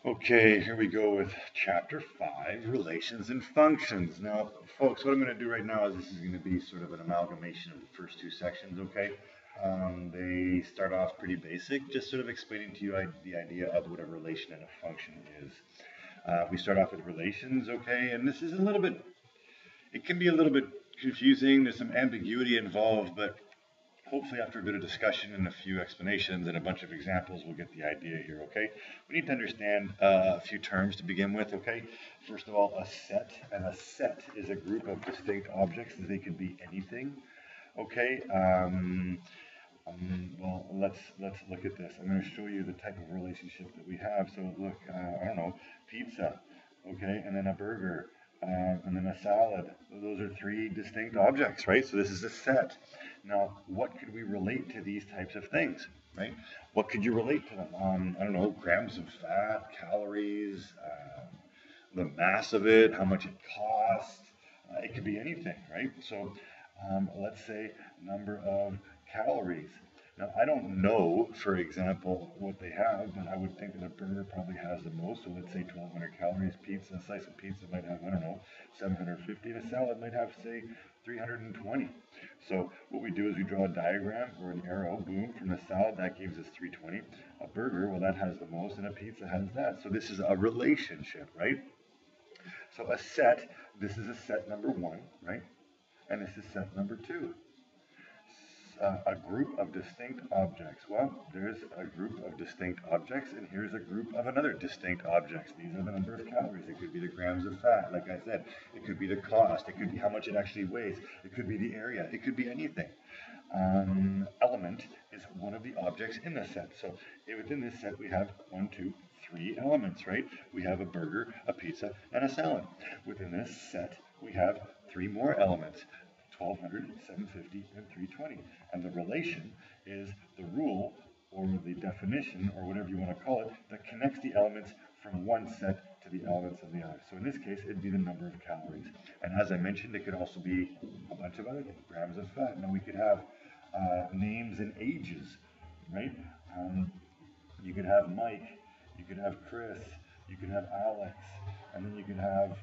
Okay, here we go with chapter 5, relations and functions. Now, folks, what I'm going to do right now is this is going to be sort of an amalgamation of the first two sections, okay? They start off pretty basic, just sort of explaining to you the idea of what a relation and a function is. We start off with relations, okay? And this is a little bit, it can be a little bit confusing. There's some ambiguity involved, but hopefully after a bit of discussion and a few explanations and a bunch of examples, we'll get the idea here, okay? We need to understand a few terms to begin with, okay? First of all, a set, and a set is a group of distinct objects. They could be anything, okay? Well, let's look at this. I'm going to show you the type of relationship that we have. So look, I don't know, pizza, okay, and then a burger, and then a salad. Those are three distinct objects, right? So this is a set. Now, what could we relate to these types of things, right? What could you relate to them? I don't know, grams of fat, calories, the mass of it, how much it costs. It could be anything, right? So let's say number of calories. Now, I don't know, for example, what they have, but I would think that a burger probably has the most. So let's say 1,200 calories. Pizza, a slice of pizza might have, I don't know, 750. And a salad might have, say, 320. So what we do is we draw a diagram or an arrow, boom, from the salad, that gives us 320. A burger, well, that has the most, and a pizza has that. So this is a relationship, right? So a set, this is a set number 1, right? And this is set number 2. A group of distinct objects. Well, there's a group of distinct objects, and here's a group of another distinct objects. These are the number of calories. It could be the grams of fat, like I said. It could be the cost. It could be how much it actually weighs. It could be the area. It could be anything. Element is one of the objects in the set. So within this set, we have 1, 2, 3 elements, right? We have a burger, a pizza, and a salad. Within this set, we have 3 more elements. 1,200, 750, and 320. And the relation is the rule or the definition or whatever you want to call it that connects the elements from one set to the elements of the other. So in this case, it'd be the number of calories. And as I mentioned, it could also be a bunch of other things, grams of fat. Now we could have names and ages, right? You could have Mike, you could have Chris, you could have Alex, and then you could have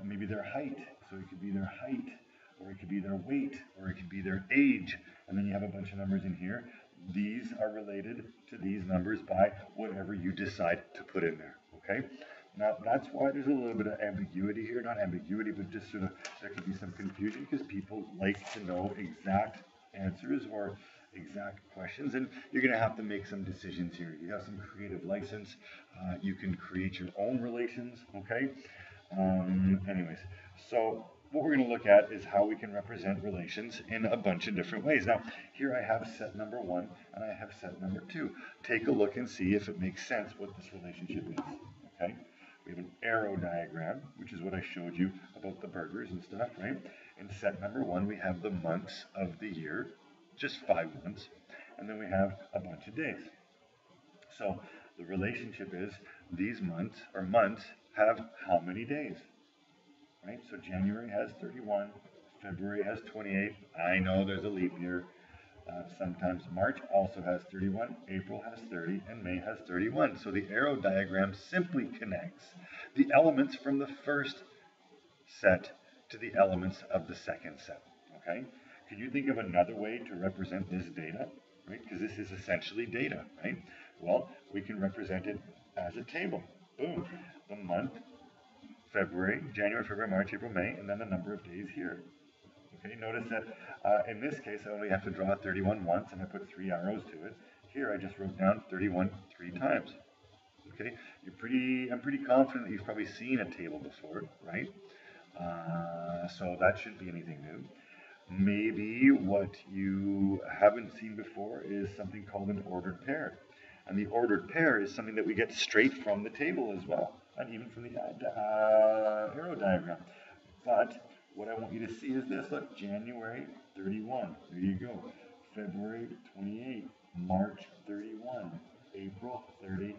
maybe their height. So it could be their height, or it could be their weight, or it could be their age, and then you have a bunch of numbers in here. These are related to these numbers by whatever you decide to put in there, okay? Now, that's why there's a little bit of ambiguity here, not ambiguity, but just sort of, there could be some confusion because people like to know exact answers or exact questions, and you're going to have to make some decisions here. You have some creative license. You can create your own relations, okay? Anyways, so what we're going to look at is how we can represent relations in a bunch of different ways. Now, here I have set number 1 and I have set number 2. Take a look and see if it makes sense what this relationship is, okay? We have an arrow diagram, which is what I showed you about the burgers and stuff, right? In set number 1, we have the months of the year, just 5 months, and then we have a bunch of days. So the relationship is these months have how many days? Right? So January has 31, February has 28. I know there's a leap year. Sometimes March also has 31, April has 30, and May has 31. So the arrow diagram simply connects the elements from the first set to the elements of the second set. Okay? Can you think of another way to represent this data? Right? Because this is essentially data, right? Well, we can represent it as a table. Boom. The month, February, January, February, March, April, May, and then the number of days here. Okay, notice that in this case I only have to draw 31 once and I put 3 arrows to it. Here I just wrote down 31 3 times. Okay, I'm pretty confident that you've probably seen a table before, right? So that shouldn't be anything new. Maybe what you haven't seen before is something called an ordered pair. And the ordered pair is something that we get straight from the table as well, and even from the arrow diagram. But what I want you to see is this. Look, January 31. There you go. February 28. March 31. April 30.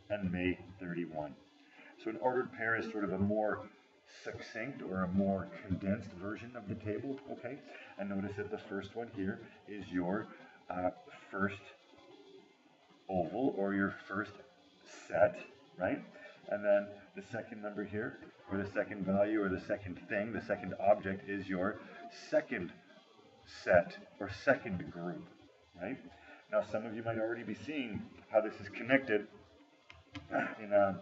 And May 31. So an ordered pair is sort of a more succinct or a more condensed version of the table, okay? And notice that the first one here is your first oval or your first set right? And then the second number here, or the second value, or the second thing, the second object is your second set or second group, right? Now, some of you might already be seeing how this is connected in a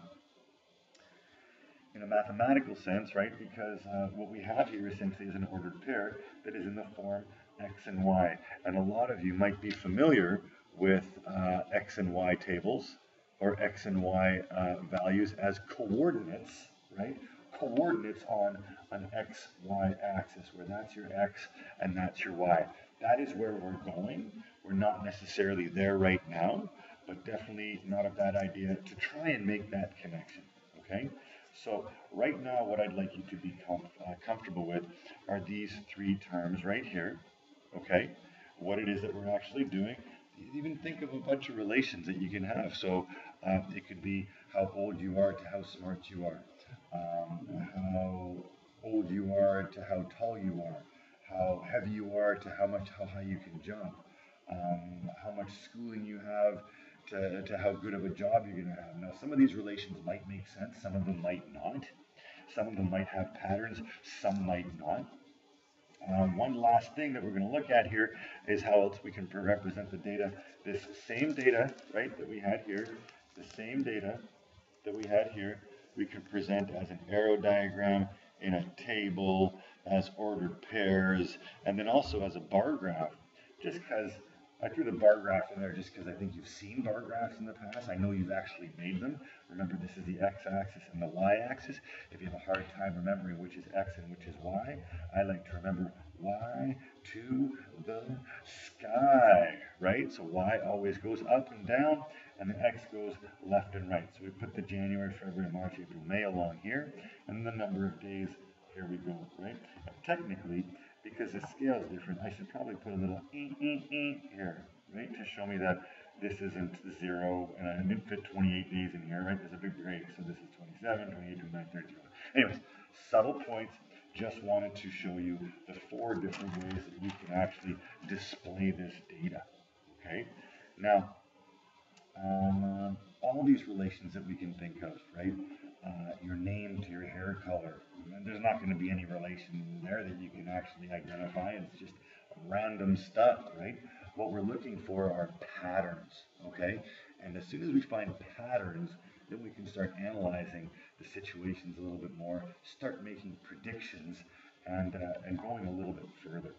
mathematical sense, right? Because what we have here essentially is an ordered pair that is in the form x and y. And a lot of you might be familiar with x and y tables or x and y values as coordinates, right? Coordinates on an x, y axis, where that's your x and that's your y. That is where we're going. We're not necessarily there right now, but definitely not a bad idea to try and make that connection, okay? So right now, what I'd like you to be comfortable with are these three terms right here, okay? What it is that we're actually doing. Even think of a bunch of relations that you can have. So it could be how old you are to how smart you are, how old you are to how tall you are, how heavy you are to how high you can jump, how much schooling you have to how good of a job you're going to have. Now, some of these relations might make sense, some of them might not. Some of them might have patterns, some might not. One last thing that we're going to look at here is how else we can represent the data. This same data, right, that we had here, the same data that we had here, we can present as an arrow diagram, in a table, as ordered pairs, and then also as a bar graph, just because I threw the bar graph in there just because I think you've seen bar graphs in the past. I know you've actually made them. Remember, this is the x-axis and the y-axis. If you have a hard time remembering which is x and which is y, I like to remember y to the sky, right? So y always goes up and down, and the x goes left and right. So we put the January, February, March, April, May along here, and the number of days, here we go, right? Technically, because the scale is different, I should probably put a little here, right, to show me that this isn't 0, and I didn't fit 28 days in here, right? There's a big break, so this is 27, 28, 29, 30. Anyways, subtle points, just wanted to show you the 4 different ways that we can actually display this data, okay? Now, all these relations that we can think of, right? Your name to your hair color. There's not going to be any relation there that you can actually identify. It's just random stuff, right? What we're looking for are patterns, okay? And as soon as we find patterns, then we can start analyzing the situations a little bit more, start making predictions, and going a little bit further.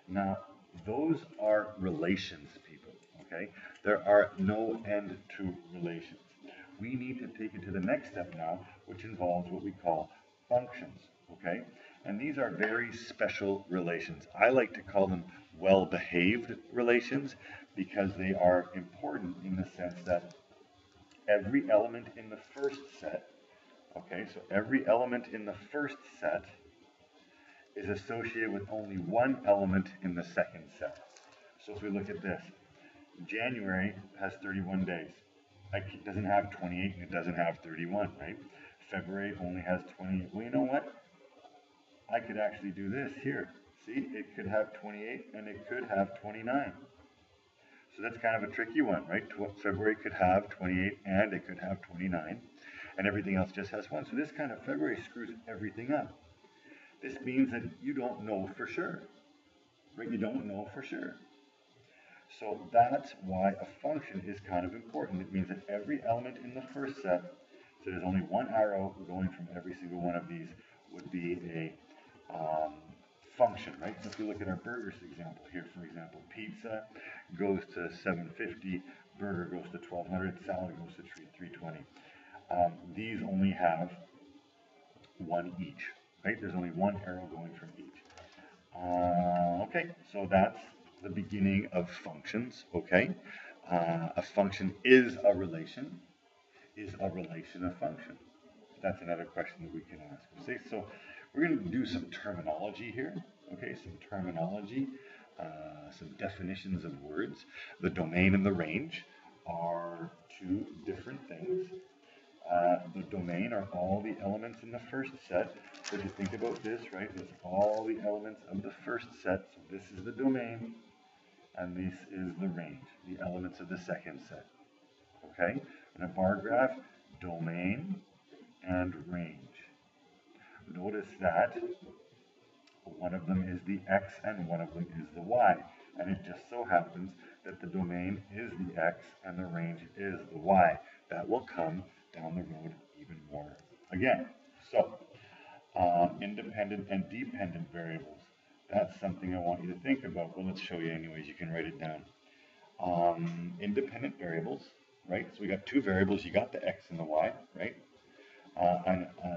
Now, those are relations, people, okay? There are no end to relations. We need to take it to the next step now, which involves what we call functions, okay? And these are very special relations. I like to call them well-behaved relations because they are important in the sense that every element in the first set, okay, so every element in the first set is associated with only one element in the second set. So if we look at this, January has 31 days. It doesn't have 28 and it doesn't have 31, right? February only has 28. Well, you know what? I could actually do this here. See, it could have 28 and it could have 29. So that's kind of a tricky one, right? February could have 28 and it could have 29, and everything else just has 1. So this kind of February screws everything up. This means that you don't know for sure, right? You don't know for sure. So that's why a function is kind of important. It means that every element in the first set, so there's only one arrow going from every single one of these, would be a function, right? So if you look at our burgers example here, for example, pizza goes to $7.50, burger goes to $12.00, salad goes to $3.20. These only have 1 each, right? There's only one arrow going from each. Okay, so that's the beginning of functions, okay? A function is a relation. Is a relation a function? That's another question that we can ask. See, so we're going to do some terminology here, okay? Some terminology, some definitions of words. The domain and the range are 2 different things. The domain are all the elements in the first set. So if you think about this, right, it's all the elements of the first set. So this is the domain, and this is the range, the elements of the second set. Okay? In a bar graph, domain and range. Notice that one of them is the x and one of them is the y. And it just so happens that the domain is the x and the range is the y. That will come down the road even more again. So, independent and dependent variables. That's something I want you to think about. Well, let's show you anyways. You can write it down. Independent variables, right? So we got two variables. You got the x and the y, right?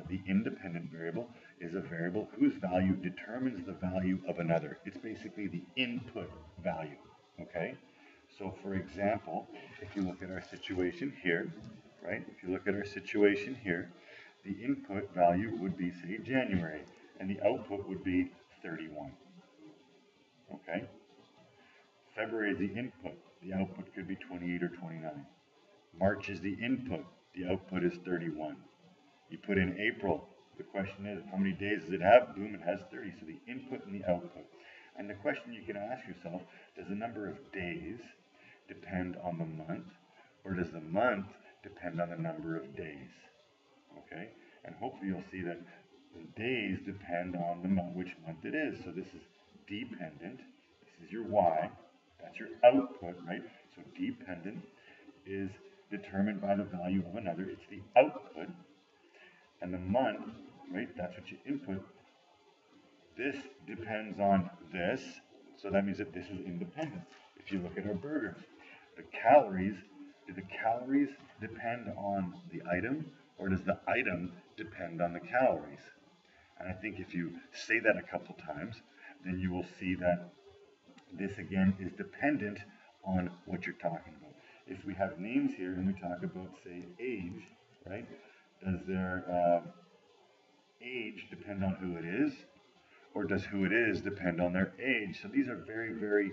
The independent variable is a variable whose value determines the value of another. It's basically the input value, okay? So for example, if you look at our situation here, right? If you look at our situation here, the input value would be, say, January, and the output would be 31, okay? February is the input. The output could be 28 or 29. March is the input. The output is 31. You put in April. The question is, how many days does it have? Boom, it has 30. So the input and the output. And the question you can ask yourself, does the number of days depend on the month, or does the month depend on the number of days? Okay? And hopefully you'll see that the days depend on the month, which month it is. So this is dependent. This is your y. That's your output, right? So dependent is determined by the value of another. It's the output. And the month, right, that's what you input. This depends on this, so that means that this is independent. If you look at our burgers, the calories, do the calories depend on the item, or does the item depend on the calories? And I think if you say that a couple times, then you will see that this again is dependent on what you're talking about. If we have names here and we talk about, say, age, right? Does their age depend on who it is, or does who it is depend on their age? So these are very, very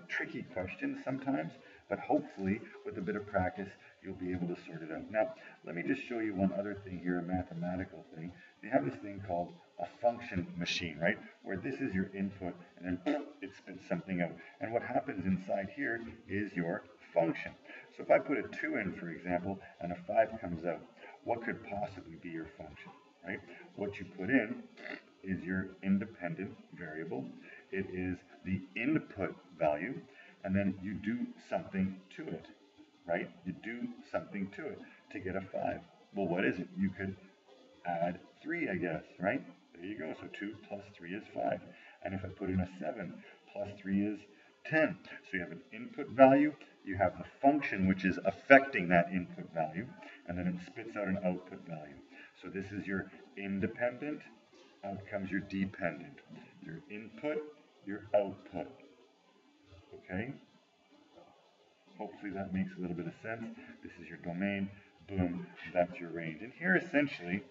tricky questions sometimes, but hopefully with a bit of practice, you'll be able to sort it out. Now, let me just show you one other thing here, a mathematical thing. They have this thing called a function machine, right? Where this is your input, and then it spits something out. And what happens inside here is your function. So if I put a 2 in, for example, and a 5 comes out, what could possibly be your function, right? What you put in is your independent variable. It is the input value, and then you do something to it, right? You do something to it to get a 5. Well, what is it? You could add 3, I guess, right? There you go. So 2 plus 3 is 5. And if I put in a 7, plus 3 is 10. So you have an input value, you have the function which is affecting that input value, and then it spits out an output value. So this is your independent, out comes your dependent. Your input, your output. Okay? Hopefully that makes a little bit of sense. This is your domain, boom, that's your range. And here essentially,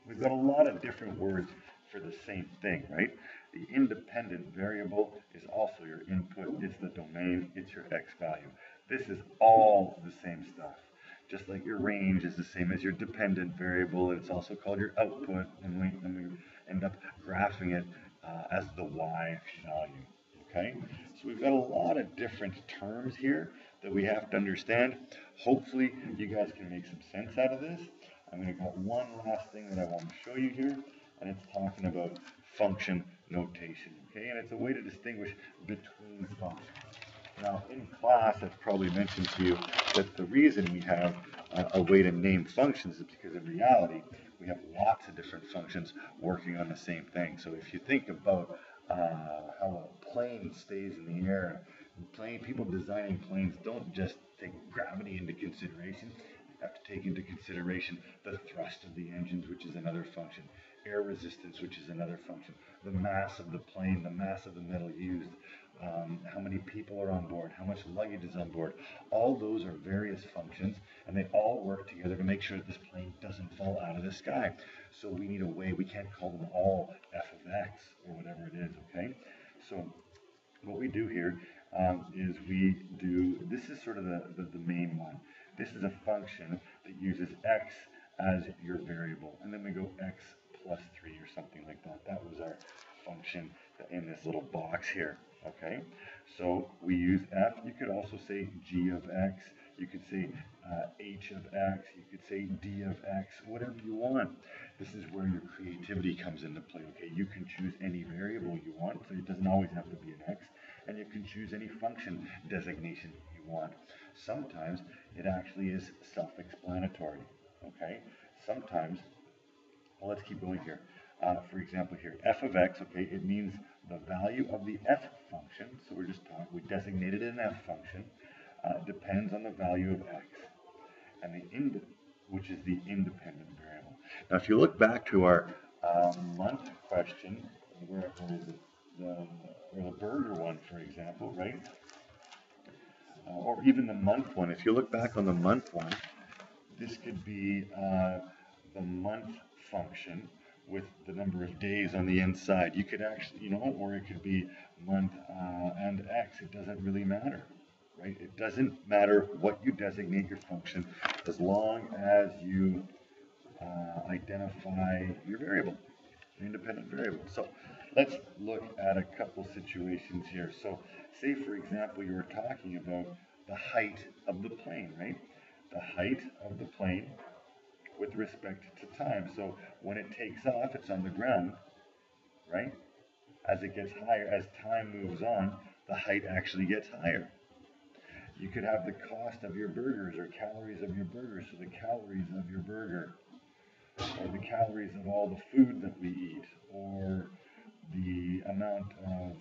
we've got a lot of different words for the same thing, right? The independent variable is also your input, it's the domain, it's your x value. This is all the same stuff. Just like your range is the same as your dependent variable, it's also called your output, and we end up graphing it as the y value, okay? So we've got a lot of different terms here that we have to understand. Hopefully you guys can make some sense out of this. I'm going to go one last thing that I want to show you here, and it's talking about function notation, okay? And it's a way to distinguish between functions. Now, in class, I've probably mentioned to you that the reason we have a way to name functions is because in reality, we have lots of different functions working on the same thing. So if you think about how a plane stays in the air, people designing planes don't just take gravity into consideration. They have to take into consideration the thrust of the engines, which is another function, air resistance, which is another function, the mass of the plane, the mass of the metal used, how many people are on board, how much luggage is on board. All those are various functions, and they all work together to make sure that this plane doesn't fall out of the sky. So we need a way, we can't call them all f of x or whatever it is, okay? So what we do here is we do, this is sort of the main one. This is a function that uses x as your variable, and then we go x plus 3 or something like that. That was our function in this little box here, okay? So we use f. You could also say g of x, You could say h of x, you could say d of x, whatever you want. This is where your creativity comes into play, okay? You can choose any variable you want, so it doesn't always have to be an x, and you can choose any function designation you want. Sometimes it actually is self-explanatory, okay? Sometimes, well, let's keep going here. For example here, f of x, okay, it means the value of the f function, so we're just talking, we designated an f function, depends on the value of x, and which is the independent variable. Now, if you look back to our month question, where is it? Or the burger one, for example, right? Or even the month one. If you look back on the month one, this could be the month function with the number of days on the inside. You could actually, or it could be month and x. It doesn't really matter, right? It doesn't matter what you designate your function as long as you identify your variable, your independent variable. So let's look at a couple situations here. So say, for example, you were talking about the height of the plane, right? The height of the plane with respect to time. So when it takes off, it's on the ground, right? As it gets higher, as time moves on, the height actually gets higher. You could have the cost of your burgers or calories of your burgers, so the calories of your burger, or the calories of all the food that we eat, or the amount of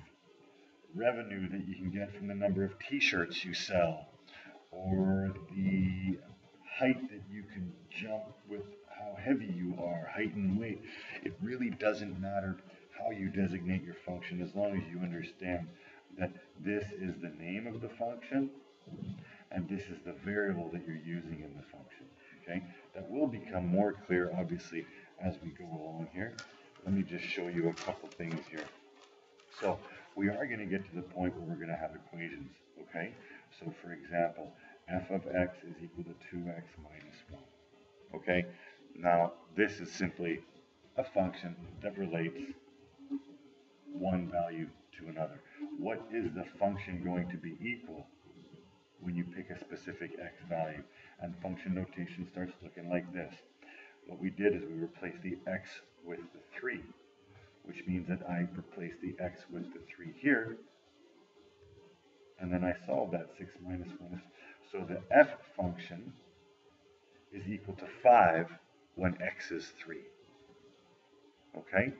revenue that you can get from the number of t-shirts you sell, or the height that you can jump with how heavy you are, height and weight. It really doesn't matter how you designate your function as long as you understand that this is the name of the function and this is the variable that you're using in the function, okay? That will become more clear, obviously, as we go along here. Let me just show you a couple things here. So we are going to get to the point where we're going to have equations, okay? So for example, f of x is equal to 2x minus 1, okay? Now, this is simply a function that relates one value to another. What is the function going to be equal when you pick a specific x value? And function notation starts looking like this. What we did is we replaced the x with the 3, which means that I replaced the x with the 3 here, and then I solved that 6 minus 1. So the f function is equal to 5 when x is 3. Okay?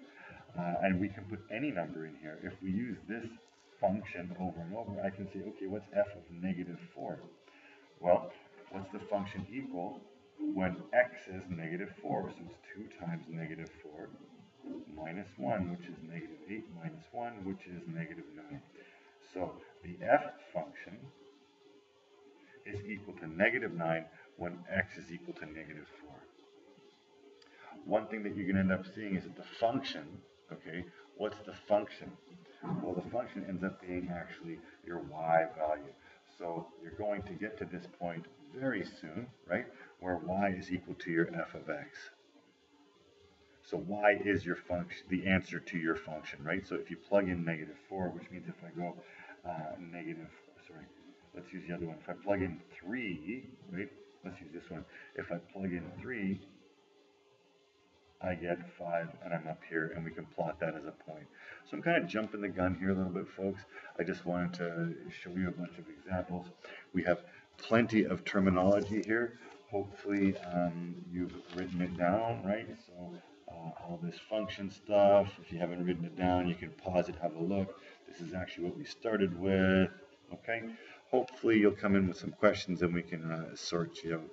And we can put any number in here. If we use this function over and over, I can say, okay, what's f of negative 4? Well, what's the function equal when x is negative 4? So it's 2 times negative 4 minus 1, which is negative 8, minus 1, which is negative 9. So the f function is equal to negative 9 when x is equal to negative 4. One thing that you're going to end up seeing is that the function, okay, what's the function? Well, the function ends up being actually your y value. So you're going to get to this point very soon, right, where y is equal to your f of x. So y is your function, the answer to your function, right? So if you plug in negative 4, which means if I go let's use the other one. If I plug in 3, right, let's use this one. If I plug in 3, I get 5, and I'm up here, and we can plot that as a point. So I'm kind of jumping the gun here a little bit, folks. I just wanted to show you a bunch of examples. We have plenty of terminology here. Hopefully you've written it down, right? So all this function stuff, if you haven't written it down, you can pause it, have a look. This is actually what we started with, okay? Hopefully you'll come in with some questions and we can sort you out.